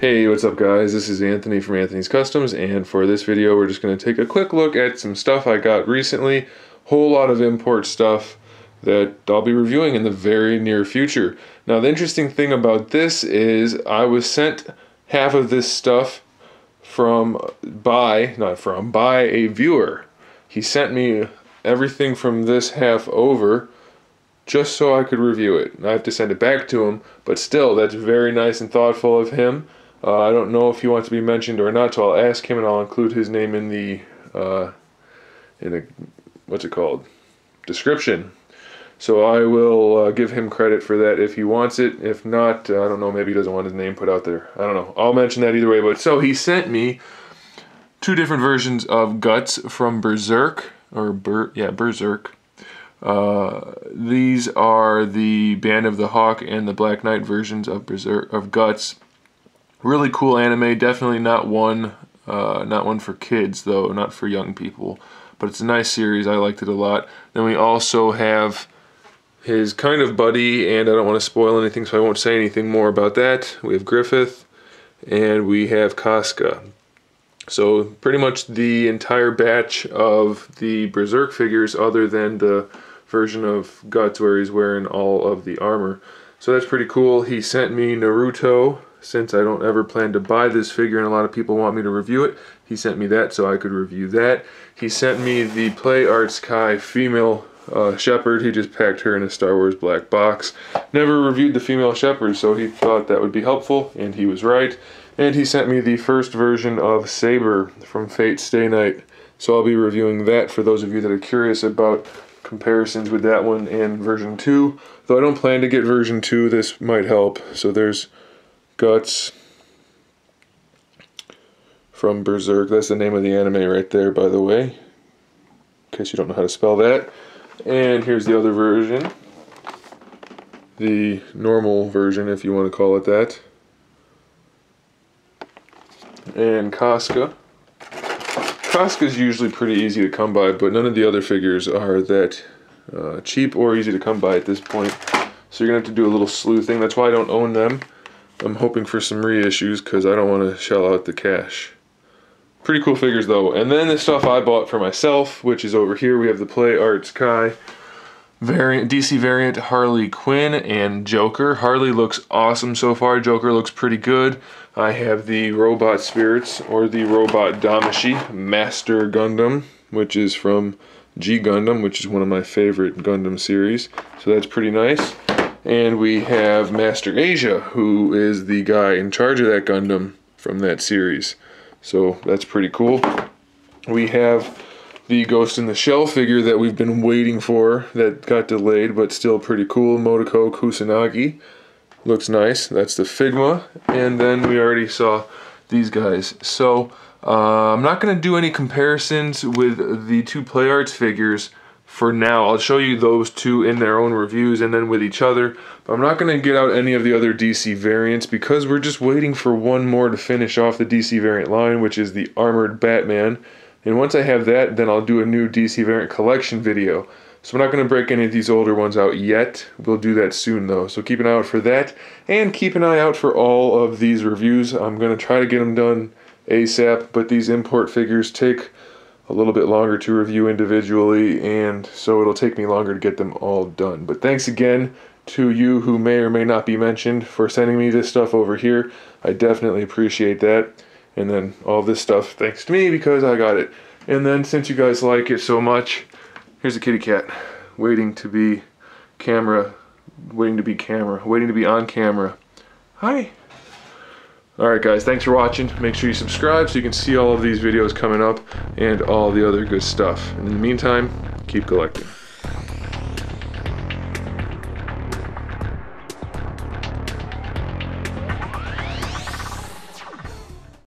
Hey, what's up guys? This is Anthony from Anthony's Customs, and for this video we're just going to take a quick look at some stuff I got recently. Whole lot of import stuff that I'll be reviewing in the very near future. Now the interesting thing about this is I was sent half of this stuff by a viewer. He sent me everything from this half over just so I could review it. I have to send it back to him, but still, that's very nice and thoughtful of him. I don't know if he wants to be mentioned or not, so I'll ask him and I'll include his name in the description. So I will give him credit for that if he wants it. If not, I don't know, maybe he doesn't want his name put out there. I don't know. I'll mention that either way. But so he sent me two different versions of Guts from Berserk, Berserk. These are the Band of the Hawk and the Black Knight versions of Guts. Really cool anime. Definitely not one for kids though, not for young people. But it's a nice series. I liked it a lot. Then we also have his kind of buddy, and I don't want to spoil anything, so I won't say anything more about that. We have Griffith, and we have Casca. So pretty much the entire batch of the Berserk figures, other than the version of Guts where he's wearing all of the armor. So that's pretty cool. He sent me Naruto, since I don't ever plan to buy this figure and a lot of people want me to review it. He sent me that so I could review that. He sent me the Play Arts Kai female shepherd. He just packed her in a Star Wars black box. Never reviewed the female shepherd, so he thought that would be helpful, and he was right. And he sent me the first version of Saber from Fate Stay Night. So I'll be reviewing that for those of you that are curious about comparisons with that one and version 2. Though I don't plan to get version 2, this might help. So there's Guts from Berserk. That's the name of the anime right there, by the way, in case you don't know how to spell that. And here's the other version, the normal version, if you want to call it that. And Casca. Casca's usually pretty easy to come by, but none of the other figures are that cheap or easy to come by at this point. So you're going to have to do a little sleuthing. That's why I don't own them. I'm hoping for some reissues because I don't want to shell out the cash. Pretty cool figures though. And then the stuff I bought for myself, which is over here. We have the Play Arts Kai variant, DC variant Harley Quinn and Joker. Harley looks awesome so far. Joker looks pretty good. I have the Robot Spirits, or the Robot Damashi Master Gundam, which is from G Gundam, which is one of my favorite Gundam series. So that's pretty nice. And we have Master Asia, who is the guy in charge of that Gundam from that series. So that's pretty cool. We have the Ghost in the Shell figure that we've been waiting for that got delayed, but still pretty cool. Motoko Kusanagi. Looks nice. That's the Figma. And then we already saw these guys. So I'm not going to do any comparisons with the two Play Arts figures for now. I'll show you those two in their own reviews and then with each other. But I'm not going to get out any of the other DC variants because we're just waiting for one more to finish off the DC variant line, which is the Armored Batman. And once I have that, then I'll do a new DC variant collection video. So I'm not going to break any of these older ones out yet. We'll do that soon though. So keep an eye out for that. And keep an eye out for all of these reviews. I'm going to try to get them done ASAP, but these import figures take a little bit longer to review individually, and so it'll take me longer to get them all done. But thanks again to you who may or may not be mentioned for sending me this stuff over here. I definitely appreciate that. And then all this stuff thanks to me because I got it. And then since you guys like it so much, here's a kitty cat waiting to be on camera. Hi. Alright guys, thanks for watching. Make sure you subscribe so you can see all of these videos coming up and all the other good stuff. And in the meantime, keep collecting.